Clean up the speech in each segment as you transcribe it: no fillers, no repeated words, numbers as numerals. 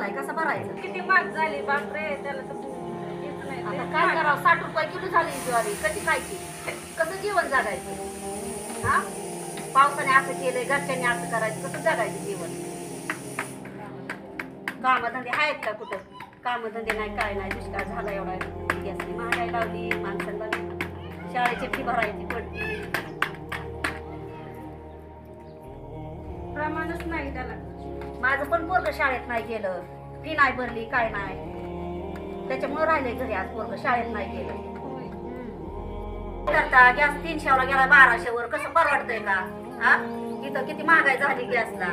झालाय कसा भरायचं? किती महाग झाली बापरे, त्याला तर हेच नाही. आता काय करावं? 60 रुपये किलो झाली ज्वारी, कशी खायची? कसं जीवन जगायचं? हा, पावसाने असं केलंय, घरच्यांनी असं करायचं, कसं जगायचं जीवन? कामधंदे आहेत का कुठं? कामधंदे नाही, काय नाही. दुष्काळ झाला एवढा, गॅसनी महागाई लावली, माणसांना शाळेची फी भरायची पडती. प्रमाणच नाही त्याला. माझं पण पोरग शाळेत नाही गेलं, फी नाही भरली, काय नाही, त्याच्यामुळे राहिले घरी. आज पोरग शाळेत नाही गेलं करता. गॅस 300 गेला 1200 वर, कसं परवडतंय का? हा, इथं किती महागाई झाली गॅसला.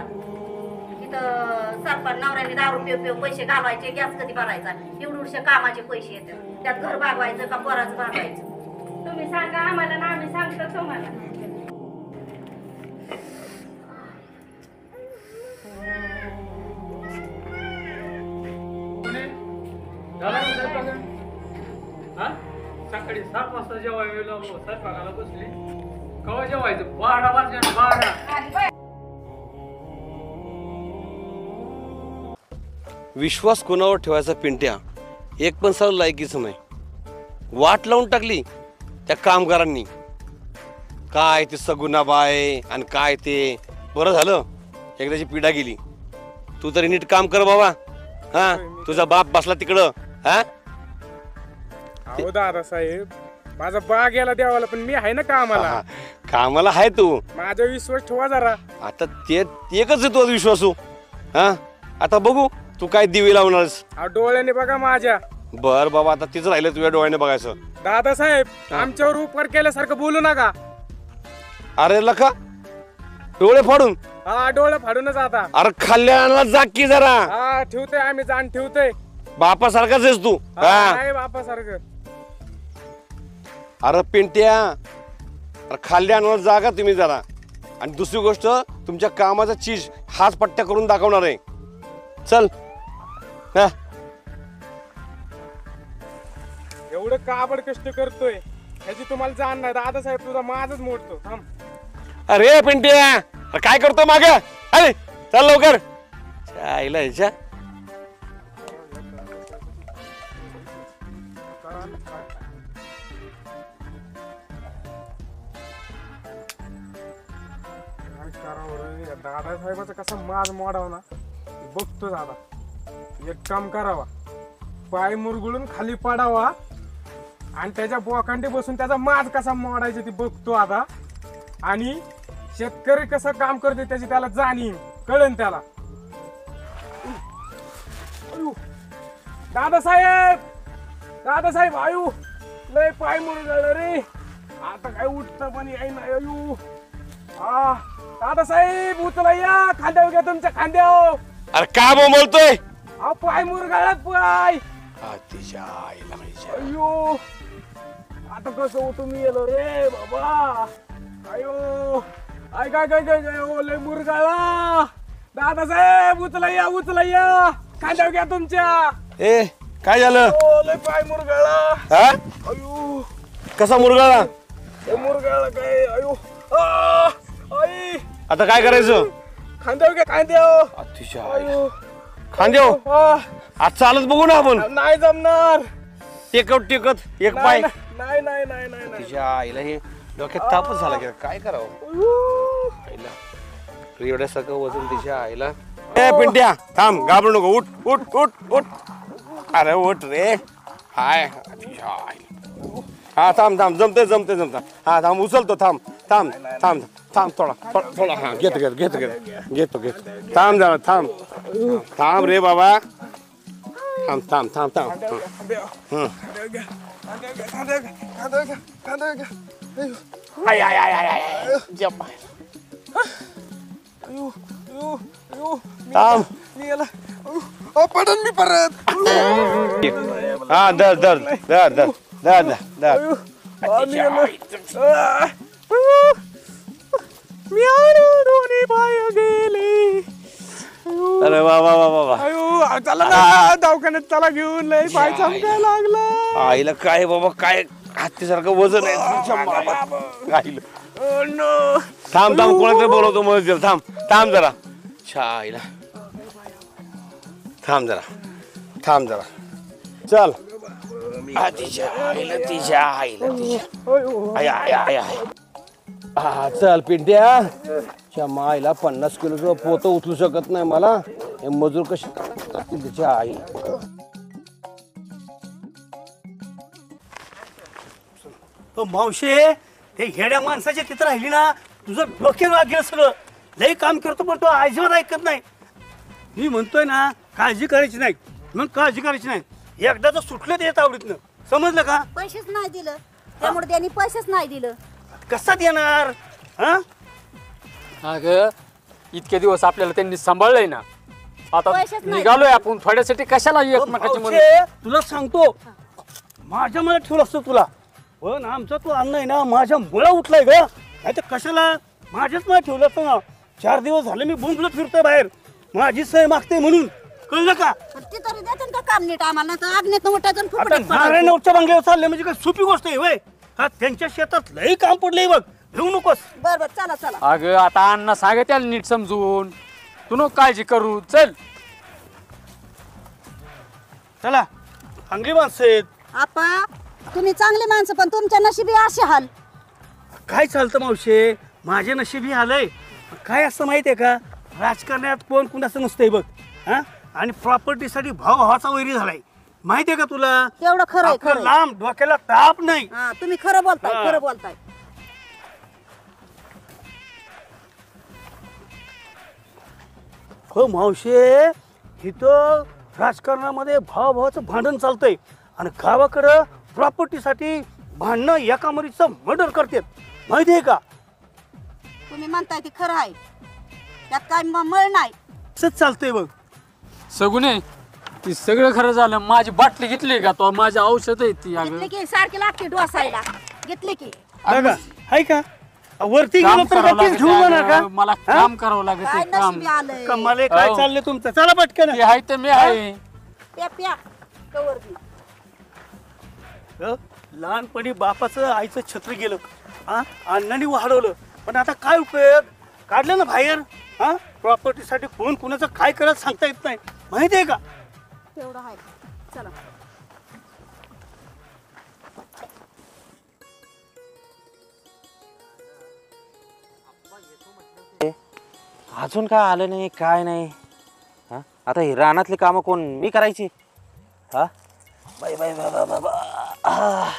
इथं सरपंच नवऱ्याने दारू पिऊ पैसे घालवायचे, गॅस कधी भरायचा? एवढे कामाचे पैसे येतात, त्यात घर भागवायचं का पोराचं भागवायचं? तुम्ही सांगा आम्हाला ना, आम्ही सांगतो तुम्हाला. सकाळी 7 वाजता जेवायला स्वयंपाकाला बसले, केव्हा जेवायचं? 12 वाजले. 12. विश्वास कोणावर ठेवायचा पिंट्या एक पण साल लायकीचं नाही. वाट लावून टाकली त्या कामगारांनी. काय ते सगुणाबाई आणि काय ते. बरं झालं एकदाची पिढा गेली. तू तरी नीट काम कर बाबा. हा, तुझा बाप बसला तिकडं. हा, हो दादा साहेब, माझा बाग याला द्यावाला, पण मी आहे ना कामाला. कामाला आहे तू. माझा विश्वास ठेवा जरा. आता ते एकच आहे तो विश्वासू. हा, आता बघू तू काय दिवे लावणारस. डोळ्याने बघा माझ्या. बर बाबा, आता तीच राहिलं तुझ्या डोळ्याने बघायचं. दादा साहेब, आमच्यावर उपकार केल्यासारखं बोलू नका. अरे लखा, डोळे फाडून. हा, डोळे फाडूनच आता. अरे खाल्ल्याला जाग की जरा. हा, ठेवतोय आम्ही, जाण ठेवतोय. बापासारखाच आहेस तू. नाही बापासारखं. अरे पिंट्या, अरे खाल्ल्यावर जागा तुम्ही जरा. आणि दुसरी गोष्ट, तुमच्या कामाचा चीज हाच पट्ट्या करून दाखवणार आहे. चल. हा, एवढं काबड कष्ट करतोय ह्याची तुम्हाला जाण नाही. दादा साहेब, तुझा माझच मोडतो. थांब. अरे पिंट्या, अरे काय करतो माग? अरे चल लवकर. आईला ह्याच्या दादा साहेबाचा कसा माज मोडावा ना बघतो दादा. एक काम करावा, पाय मुरगुळून खाली पाडावा आणि त्याच्या बोकांडी बसून त्याचा माज कसा मोडायचा ते बघतो आता. आणि शेतकरी कसं काम करते त्याची त्याला जाणीव कळेल त्याला. दादा साहेब, दादा साहेब, आयु लय पाय मुरगळलं रे. आता काय उठतं पण येई ना. आयु दादा साहेब, उचला या. खांद्यावर घ्या तुमच्या खांद्यावर. अरे का बोलतोय? अहो पाय मुरगाळात पाय. तिच्या आईला अयो, आता कसं उठून गेलो रे बाबा. अयो, काय काय काय काय काय ओले मुरगाळा. दादा साहेब, उचला या, उचला या. खांद्यावर घ्या तुमच्या. ए काय झालं? ओले पाय मुरगाळा. हा, अयो, कसा मुरगाळा? मुरगाळा काय? अयो, आई, आता काय करायचं? खांद्यावर घ्या, खांद्यावर. अतिशय खांद्याव. आज चालत बघू ना आपण. नाही जमणार. टेकत टेकत एक पाय. नाही नाही नाही नाही. तिच्या आईला हे डोक्यात तापच झाला की काय करावं. आईला एवढ्यासारखं वजन तिच्या आईला. ए पिंट्या, थांब, घाबरू नको. उठ उठ उठ उठ. अरे उठ रे. हाय तिच्या आईला. हा थांब थांब, जमते जमते जमता. हा थांब, उचलतो. थांब थांब थांब थांब, थोडा थोडा. हा घेतो घेतो घेतो घेतो घेतो घेतो. थांब जरा, थांब थांब रे बाबा. थांब थांब थांब थांब. I I I I I. जप. थांब. पडन मी परत. हा धर धर धर धर धर धर. अरे वा वा वा वा. चला ना दवाखान्यात, चला घेऊन. लय पाय चमकायला लागला. आईला काय बाबा, काय हत्तीसारखं वजन आहे. आईला थांब थांब, कोणातरी बोलवतो मग. थांब थांब जरा. आईला थांब जरा चल तिच्या आईला आय हा चल पिंट्या च्या माईला 50 किलोचं पोतं उचलू शकत नाही मला हे मजूर कशी तिच्या आई मावशे हे हेड्या माणसाच्या तिथं राहिली ना तुझं डोक्यावर लागेल सगळं लई काम करतो पण तो अजिबात ऐकत नाही मी म्हणतोय ना काळजी करायची नाही मग काळजी करायची नाही एकदा तर सुटलं ते येत आवडीतनं समजलं का पैसेच नाही दिलं त्यामुळे त्यांनी पैसेच नाही दिलं कसा देणार हा अगं इतके दिवस आपल्याला त्यांनी सांभाळलंय ना आता पैसेच नाही. निघालोय आपण थोड्यासाठी कशाला एकमेकाची मदत मावशे, तुला सांगतो माझ्या मला ठेवलं असतं तुला पण आमचा तो अन्न आहे ना माझ्या मुळा उठलाय ग नाही तर कशाला माझ्याच मला ठेवलं असतं ना 4 दिवस झाले मी बोंबलत फिरतोय बाहेर माझी सही मागते म्हणून कळलं का पण ते तरी देतात का काम नीट आम्हाला तर आग्नेत उठायचं आणि आता फुफुट्यात पडायचं. नारायणच्या बंगल्यावर चालले म्हणजे काय सोपी गोष्ट आहे वय हा त्यांच्या शेतात लई काम पडलंय बघ घेऊ नकोस बरं चला चला अगं आता अण्णा सांगा त्याला नीट समजून तू नको काळजी करू चल चला चांगली माणसं आहेत आपा तुम्ही चांगली माणसं पण तुमच्या नशिबी असे हाल काय चालतं मावशे माझ्या नशिबी आलंय काय असं माहितीये का राजकारणात कोण कुणाचं नसतंय बघ हा आणि प्रॉपर्टीसाठी भावाचा वैरी झालाय माहितीये का तुला तेवढं खरंय आपलं खरं लांब डोक्याला ताप नाही हा तुम्ही खरं बोलताय हा. खरं बोलताय हो मावशे इथं राजकारणामध्ये भावाचं भांडण चालतंय आणि गावाकडं प्रॉपर्टीसाठी भांडणं एका मरीचं मर्डर करतात माहितीये का तुम्ही म्हणताय ते खरं आहे त्यात काय मळ नाही असंच चालतंय बघ सगुने ती सगळं खरं झालं माझी बाटली घेतली का तो माझी औषध आहे ती अगं घेतली की सारखी लागते डोसायला घेतली की बघा हाय का वरती काम गेलो तर करावं गप्पीच घेऊन जाणार लागत का मला काम करावं लागत काय काम नशिबी आलंय कमाले काय हो. चाललंय तुमचं चला पटकन ते आहे तर मी आहे प्या प्या कवर बी. लहानपणी बापाचं आईचं छत्र गेलं हा अण्णांनी वाढवलं पण आता काय उपयोग काढलं ना बाहेर हा प्रॉपर्टीसाठी कोण कुणाचं काय करत सांगता येत नाही माहिती आहे का तेवढं आहे चला अजून काय आलं नाही काय नाही हा आता ही रानातली कामं कोण मी करायची हा bye bye bye bye bye bye.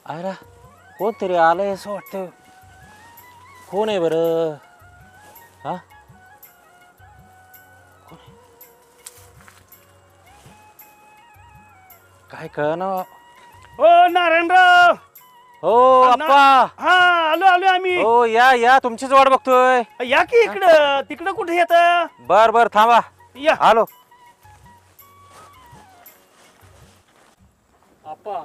अरे कोणतरी आलंय असं वाटतं कोण आहे बरं हा काय कळ ना हो नारायणराव हो अप्पा हा आलो आलो आम्ही हो या या तुमचीच वाट बघतोय या की इकडं तिकडं कुठे येत बर बर थांबा या आलो आपा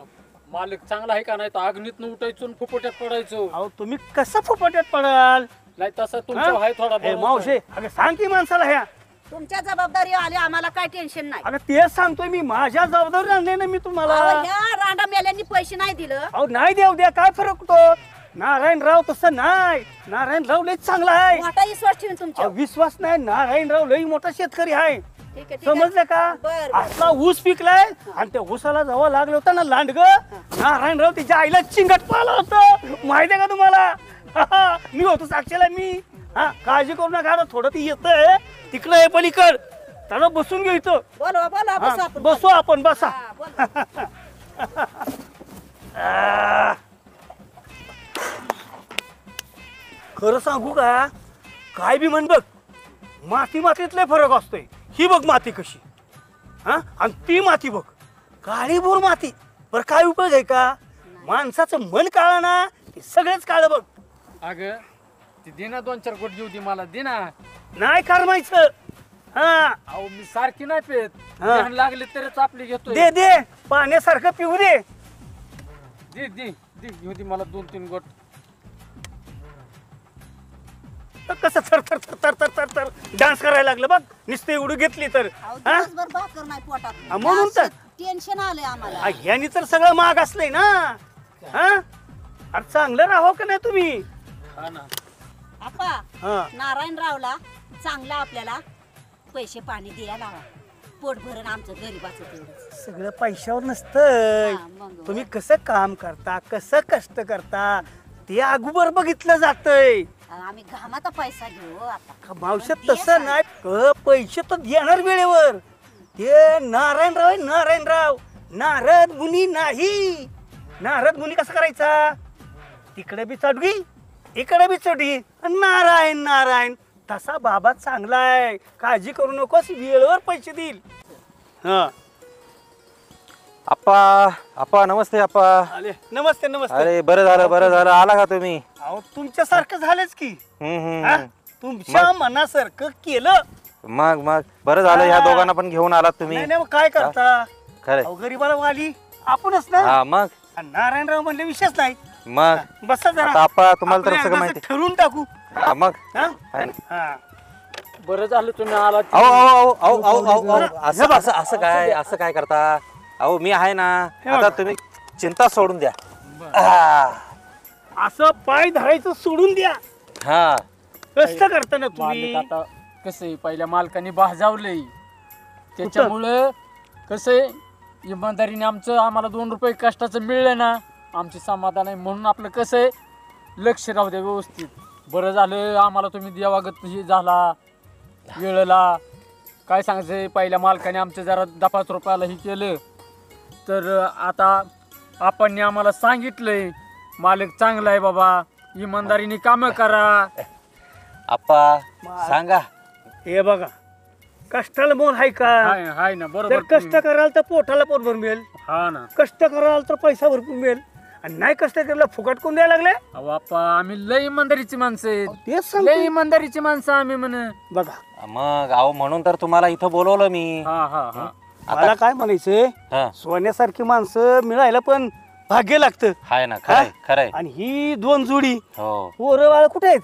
मालक चांगला आहे का नाही तर अग्नीतनं उठायचो आणि फुफुट्यात पडायचो अहो तुम्ही कसं फुपाट्यात पडाल नाही तसं तुमचं आहे थोडा ए, बहुत. मावशे अगं सांग की माणसाला ह्या तुमच्या जबाबदारी आली आम्हाला काय टेन्शन नाही अगं तेच सांगतोय मी माझ्या जबाबदारी आणले ना मी तुम्हाला अहो, ह्या रांडा मेल्यांनी पैसे नाही दिलं अहो नाही देऊ द्या काय फरक होतो नारायणराव तसं नाही नारायणराव लय चांगला आहे मोठा विश्वास ठेवून तुमच्या अहो, विश्वास नाही नारायणराव लई मोठा शेतकरी आहे ठीक आहे, ठीक आहे. समजलं का बरं, बरं. असला ऊस पिकलाय आणि त्या ऊसाला जेव्हा लागलं होतं ना लांडग नारायणराव तिच्या आईला चिंगट पाला होतं माहितीये का तुम्हाला मी होतो साक्षीला मी हा काळजी करू नका आता थोडं ती येतंय तिकडं आहे पलीकड त्याला बसून घेऊ इथं बोलवा बोलवा बसू हा, आपण बसू आपण बसा हा, बोलवा. खरं सांगू का काय बी म्हण बघ माती मातीत लय फरक असतोय ही बघ माती कशी हा आणि ती माती बघ काळी भोर माती बरं काय उपयोग आहे का माणसाचं मन काळं ना ते सगळेच काळं बघ अगं ती दे ना 2-4 गोट घेऊ दे मला दे ना नाही करमायचं हा अहो मी सारखी नाही पेत हा. तहान लागली तरच आपली घेतोय दे दे पाण्यासारखं पिऊ दे दे दे दे घेऊ दे मला 2-3 गोट तर कसं थर थर थर थर थर थर थर डान्स करायला लागलं बघ. नुसते एवढी घेतली तर अहो, हा? दिवसभर भाकर नाही पोटात. हा, म्हणून तर. टेन्शन आलंय आम्हाला. ह्यानी तर सगळं महाग असलंय ना. हा अरे चांगलं राहावं का नाही तुम्ही. हा ना. आपा हा नारायणरावला चांगला आपल्याला पैसे पाणी द्यायला लावा. पोट भरण आमचं गरीबाचं तेवढं. सगळं पैशावर नसतंय. हा, मग. तुम्ही कसं काम करता कसं कष्ट करता ते अगोदर बघितलं जातंय. आम्ही घामाचा पैसा घेऊ आता. मावशात तसं नाही पैसे तर देणार वेळेवर. ते नारायणराव आहे, नारायणराव. नारद मुनी नाही. नारद मुनी कसा करायचा. तिकडे बी चढगी इकडे बी चढगी नारायण नारायण. तसा बाबा चांगला आहे. काळजी करू नकोस वेळेवर पैसे देईल. हा आप्पा आप्पा नमस्ते आप्पा. आले नमस्ते नमस्ते. अरे बरं झालं आला का तुम्ही. अहो तुमच्यासारखं झालंच की. हम्म. हा? तुमच्या मनासारखं केलं. मग बरं झालं ह्या दोघांना पण घेऊन आलात तुम्ही. नाही नाही, मग काय करता. खरंय. अहो, गरीबाला वाली आपणच ना. हा मग आणि नारायणराव म्हणले विषयच नाही. मग बसा जरा. आता आप्पा तुम्हाला तर आपण सगळं एकदाचं माहिती. ठरवून टाकू. हा, मग हा? आहे ना. हा. बरं झालं तुम्ही आला. असं काय करता. अहो मी आहे ना. हे आता बघा. तुम्ही चिंता सोडून द्या. असं पाय धरायचं सोडून द्या. हा कष्ट करता ना तुम्ही. मालक आता कसं आहे पहिल्या मालकाने भाजावलंय त्याच्यामुळं कसं आहे इमानदारीने आम्हाला 2 रुपये कष्टाचं मिळलं ना आमची समाधान आहे. म्हणून आपलं कसं आहे लक्ष राहू द्या व्यवस्थित. बरं झालं आम्हाला तुम्ही देवागत हे झाला वेळेला. काय सांगायचं पहिल्या मालकाने आमचं जरा 10-5 रुपयाला हे केलं तर आता आपण आम्हाला सांगितलंय मालक चांगला आहे बाबा इमानदारीने कामं करा. आप्पा सांगा. हे बघा कष्टाला मोल आहे का. हाय ना जर बरोबर कष्ट कराल तर पोटाला पोटभर मिळेल. हा ना. कष्ट कराल तर पैसा भरपूर मिळेल. आणि नाही कष्ट केलं फुकट कोण द्यायला लागले. अहो आप्पा आम्ही लय इमानदारीची माणसं आहेत. तेच सांगतोय. लय इमानदारीची माणसं आम्ही म्हण. बघा मग अहो म्हणून तर तुम्हाला इथं बोलवलं मी. हा मला काय म्हणायचंय हा सोन्यासारखी माणसं मिळायला पण भाग्य लागतं. हाय ना खरंय खरंय. आणि ही 2 जोडी हो पोरं बाळ कुठे आहेत.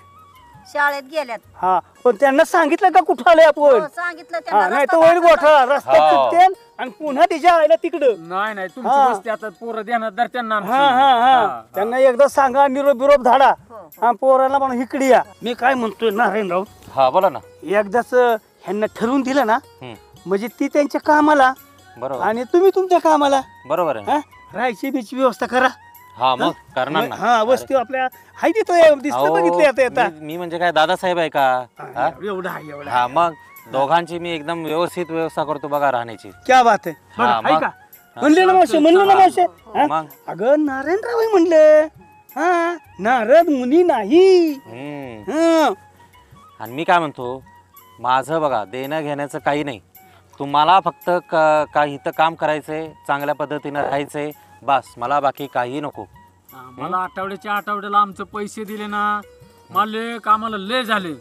शाळेत गेल्यात. हा पण त्यांना सांगितलं का कुठं आलंय आपण. हो, सांगितलं हा त्यांना नाही तर रस्ता वैर दाखवला. गोठा रस्त्यात हो. चुकतेन आणि पुन्हा तिच्या आईला तिकडं. नाही तुमची हा. वस्ती आता पोरं देणार तर त्यांना आमची. हा हा हा हा. त्यांना एकदा सांगा निरोप बिरोप धाडा. हो. हा पोराला म्हणून इकडे या. मी काय म्हणतोय नारायणराव हा बोला ना. एकदाच ह्यांना ठरवून दिलं ना हम्म. म्हणजे ती त्यांच्या कामाला बरोबर आणि तुम्ही तुमच्या कामाला. बरोबर आहे. हा राहायची बीची व्यवस्था करा. हा मग करणार ना. हा वस्तू आपल्या हाय तिथं दिसतं अहो, बघितलं आता येता. मी म्हणजे काय दादासाहेब आहे का. हा? एवढा आहे एवढा. हा मग दोघांची मी एकदम व्यवस्थित व्यवस्था करतो बघा राहण्याची. क्या बात आहे. हा, बघा, आहे मग. का म्हणले ना मावशे म्हणलं ना मावशे. हा? मग अगं नारायणराव आहे म्हणलं. हा नारद मुनी नाही. हा. आणि मी काय म्हणतो माझं बघा देणं घेण्याचं काही नाही. तुम्हाला फक्त इथं काम करायचंय चांगल्या पद्धतीनं राहायचंय बस. मला बाकी काही नको. मला आठवड्याला आमचं पैसे दिले ना मालक आम्हाला लय झाले.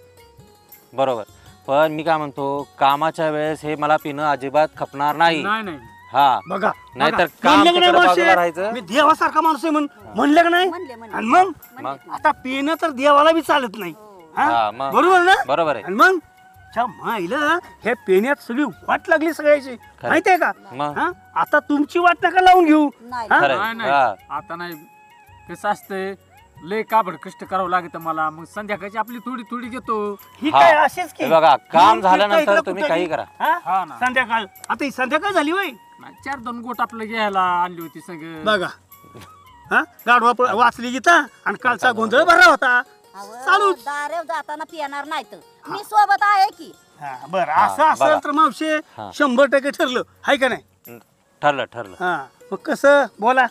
बरोबर. पण मी काय म्हणतो कामाच्या वेळेस हे मला पिणं अजिबात खपणार नाही. नाही हा बघा नाहीतर बघा. काम म्हणलं का नाही तिकडं मावशे? बाजूला राहायचं. मी देवासारखा माणूस आहे म्हणलं का नाही. म्हणले आणि मग मग आता पिणं तर देवाला बी चालत नाही. हा? हा, मग. बरोबर ना. बरोबर आहे. आणि मग च्या माईला ह्या पेण्यात सगळी वाट लागली सगळ्याची माहितीये का. मग हा? आता तुमची वाट नका लावून घेऊ. नाही हा? खरंय. नाही हा. आता नाही कसं असतंय लय काबड कष्ट करावं लागतं मला. मग संध्याकाळची आपली थोडी थोडी घेतो. ही हा. काय असेच की हे बघा काम फिरता झाल्यानंतर इकडं तुम्ही कुठं काही बी. करा. हा? हा ना. संध्याकाळ आता ही संध्याकाळ झाली वय. नाही, 4-2 गोट आपलं घ्यायला आणली होती सगळं. बघा हा गाढवा वाचली गीता आणि कालचा गोंधळ भरला होता. चालूच. दारेव जाताना पिणार नाही तर मी सोबत आहे की. हा, बरं हा, असं असेल बघा. तर मावशे हा. 100% ठरलं हाय का नाही. ठरलं. हा मग कसं बोला.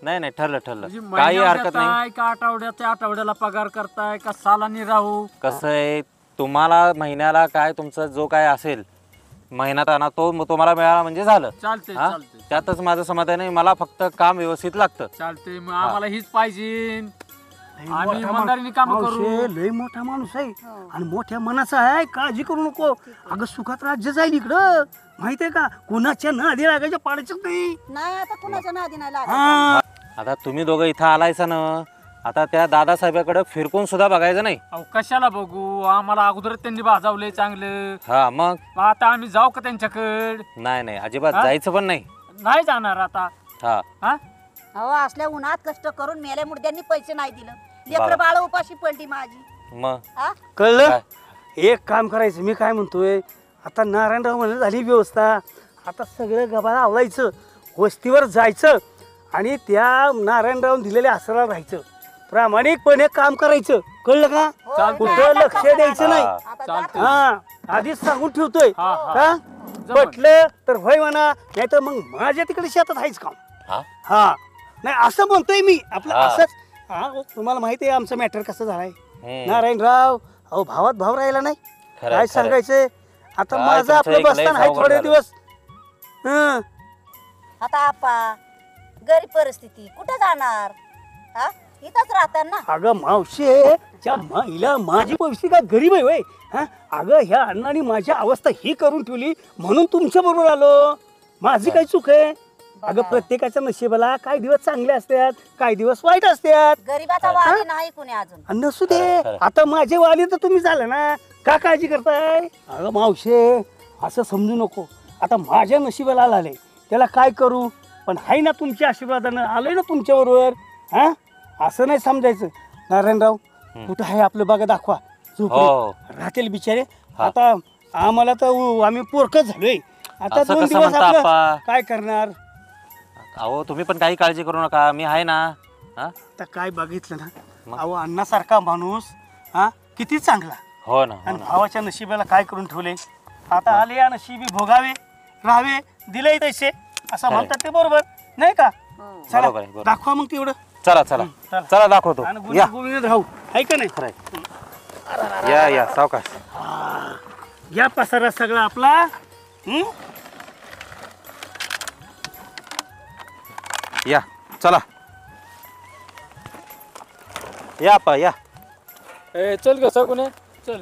नाही ठरलं म्हणजे काही महिन्यावर हरकत नाही. देताय का आठवड्याला पगार करताय का सालानी राहू. कसं आहे तुम्हाला महिन्याला काय तुमचं जो काय असेल महिन्यात आणा तो तुम्हाला मिळाला म्हणजे झालं. चालतंय हा? चालतंय त्यातच माझं समाधान आहे. मला फक्त काम व्यवस्थित लागतं. चालतंय मग आम्हाला हीच पाहिजे. लय आम्ही मोठा इमानदारीने कामं माणूस करू. आहे, लय मोठा माणूस आहे आणि मोठ्या मनाचा आहे. काळजी करू नको. अगं सुखात राज्य जाईल इकडं माहितीये का. कुणाच्या नादी लागायच्या पाडायचं नाही. नाही आता कुणाच्या नादी नाही लागत. हा आता तुम्ही दोघं इथं आलायसा ना आता त्या दादासाहेबाकडे फिरकून सुद्धा बघायचं नाही. अहो कशाला बघू, आम्हाला अगोदर त्यांनी भाजावलंय चांगलं. हा मग मग आता आम्ही जाऊ का त्यांच्याकडे? नाही अजिबात हा? जायचं पण नाही. नाही जाणार आता. हा हा अहो असल्या उन्हात कष्ट करून मेल्या मुर्द्यांनी पैसे नाही दिलं, बाबा. लेकर बाळ उपाशी पडली माझी. मग हा कळलं? काय? एक काम करायचं, मी काय म्हणतोय, आता नारायणराव म्हणलं झाली व्यवस्था, आता सगळं गबाळा आवलायचं, वस्तीवर जायचं आणि त्या नारायणराव दिलेल्या आसराला राहायचं, प्रामाणिकपणे काम करायचं. कळलं का? हो, कुठं लक्ष द्यायचं नाही. हा. आता चालतंय. जा. हा आधीच सांगून ठेवतोय. हा, हा. का जमलं. पटलं तर होय म्हणा, नाही तर मग माझ्या तिकडे शेतात आहेच काम. हा? हा नाही असं म्हणतोय मी आपलं हा. असंच. हा तुम्हाला माहिती आहे आमचं मॅटर कसं झालंय. हम्म. नारायणराव अहो भावात भाव राहिला नाही. खरंय, काय खरंय. सांगायचं आता काय माझं तुमचं आपलं एक लय बसताना आहे अवघड थोडे झालं. दिवस. हं. आता आपा गरीब परिस्थिती कुठे जाणार? हा इथंच राहतात ना. अगं मावशे त्या महिला माझी परिस्थिती काय गरीब आहे वय. हा अगं ह्या अण्णांनी माझी अवस्था ही करून ठेवली म्हणून तुमच्या बरोबर आलो. माझी काय चूक आहे? अगं प्रत्येकाच्या नशिबाला काही दिवस चांगले असतात, काही दिवस वाईट असतात. गरीबाचा वाली नाही कुणी अजून. आणि नसू दे, खरं. आता माझे वाली तर तुम्ही झालं ना, का काळजी करताय? अगं मावशे असं समजू नको, आता माझ्या नशिबाला आलंय त्याला काय करू, पण हाय ना तुमच्या आशीर्वादानं आलोय ना तुमच्या बरोबर. हा असं नाही समजायचं. नारायणराव कुठं आहे आपलं बघा, दाखवा. हो. राहतील बिचारे. हा. आता आम्हाला तर आम्ही पोरकच झालोय. आता असं 2 कसं दिवस म्हणता आपलं आप्पा? काय करणार. अहो तुम्ही पण काही काळजी करू नका, मी आहे ना. हा आता काय बघितलं ना, मग? अहो अण्णासारखा माणूस हा किती चांगला, हो ना, हो आणि ना. भावाच्या नशिबाला काय करून ठेवले. आता आले या नशिबी भोगावे राहावे, दिले तसे असं खरंय. म्हणतात ते बरोबर नाही का. चला बरोबर आहे, बरोबर. दाखवा मग तेवढं. चला चला. चला दाखवतो. आणि या गोविंद राहू आहे का नाही. खरंय. या सावकाश. या पसारा सगळा आपला. हं? या चला या आप्पा या. ए चल ग सगुने चल.